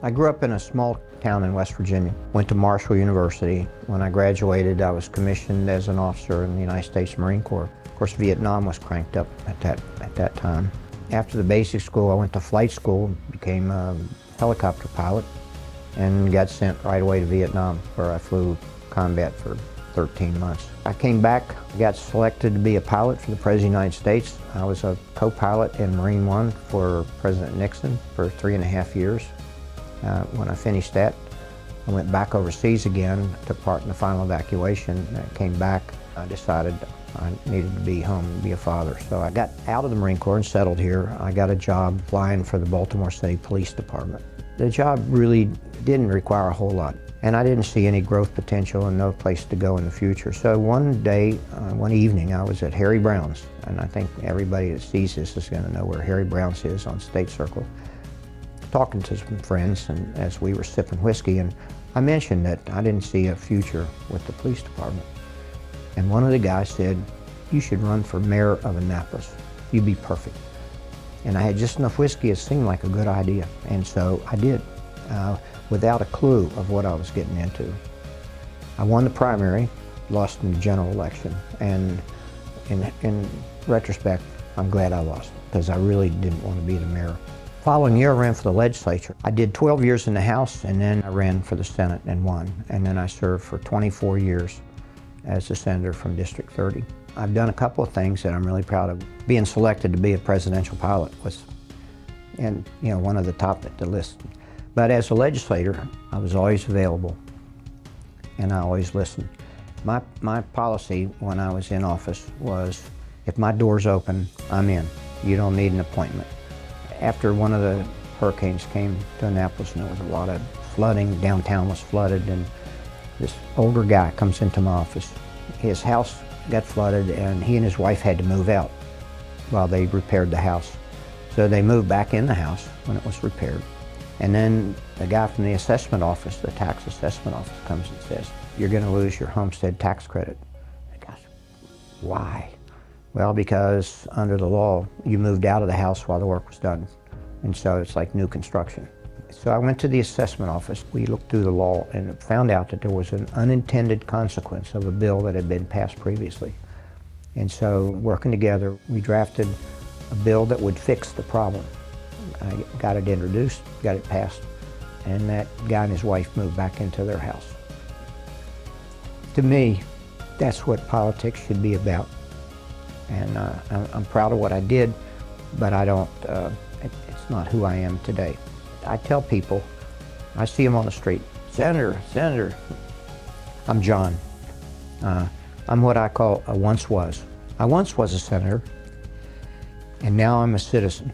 I grew up in a small town in West Virginia. Went to Marshall University. When I graduated, I was commissioned as an officer in the United States Marine Corps. Of course, Vietnam was cranked up at that time. After the basic school, I went to flight school, became a helicopter pilot, and got sent right away to Vietnam, where I flew combat for 13 months. I came back, got selected to be a pilot for the President of the United States. I was a co-pilot in Marine One for President Nixon for 3.5 years. When I finished that, I went back overseas again, took part in the final evacuation. I came back, I decided I needed to be home and be a father. So I got out of the Marine Corps and settled here. I got a job flying for the Baltimore City Police Department. The job really didn't require a whole lot, and I didn't see any growth potential and no place to go in the future. So one day, one evening, I was at Harry Brown's, and I think everybody that sees this is going to know where Harry Brown's is on State Circle, talking to some friends, and as we were sipping whiskey, and I mentioned that I didn't see a future with the police department. And one of the guys said, "You should run for mayor of Annapolis. You'd be perfect." And I had just enough whiskey, it seemed like a good idea. And so I did, without a clue of what I was getting into. I won the primary, lost in the general election. And in retrospect, I'm glad I lost, because I really didn't want to be the mayor. Following year, I ran for the legislature. I did 12 years in the House, and then I ran for the Senate and won. And then I served for 24 years as a senator from District 30. I've done a couple of things that I'm really proud of. Being selected to be a presidential pilot was, one of the top at the list. But as a legislator, I was always available, and I always listened. My policy when I was in office was, if my door's open, I'm in. You don't need an appointment. After one of the hurricanes came to Annapolis, and there was a lot of flooding, downtown was flooded, and this older guy comes into my office. His house got flooded, and he and his wife had to move out while they repaired the house. So they moved back in the house when it was repaired. And then the guy from the assessment office, the tax assessment office, comes and says, "You're going to lose your homestead tax credit." The guy said, "Why?" "Well, because under the law, you moved out of the house while the work was done. And so it's like new construction." So I went to the assessment office. We looked through the law and found out that there was an unintended consequence of a bill that had been passed previously. And so, working together, we drafted a bill that would fix the problem. I got it introduced, got it passed, and that guy and his wife moved back into their house. To me, that's what politics should be about. And I'm proud of what I did, but it's not who I am today. I tell people, I see them on the street, "Senator, Senator." I'm John. I'm what I call a once was. I once was a senator, and now I'm a citizen.